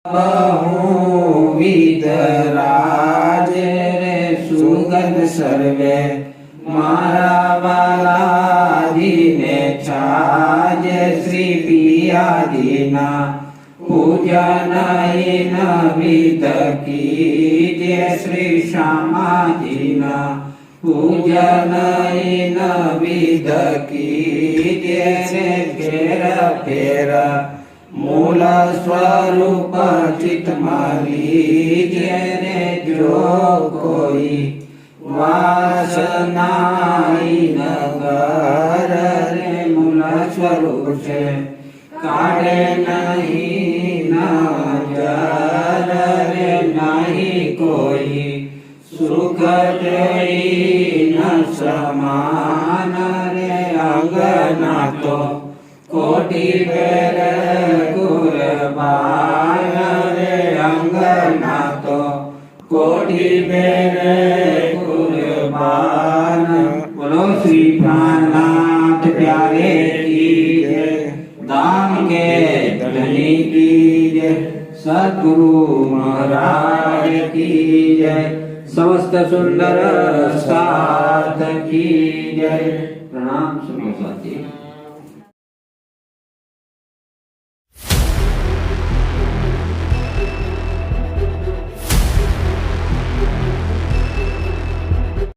बहुविध राजे रे सुगंध सर्वे मारा वाला दीने छाजे श्री पिया दीना पूजन इन विध कीजे श्री श्यामा दीना पूजन इन विध कीजे रे फेर फेर मूल स्वरूप चित लीजे रे जो कोई वासनाई नगर रे मूल स्वरूप से काढ़े नहीं नजर रे नहीं कोई सुख जोई न समान रे अंगना तो कोटि बेर कुर्बान रे अंगना तो कोटि बेर कुर्बान। बोलो श्री प्राणनाथ प्यारे की जय, दाम के धनी की जय, सद्गुरु महाराज की जय, समस्त सुंदर साथ की जय। प्रणाम सुनो साथी।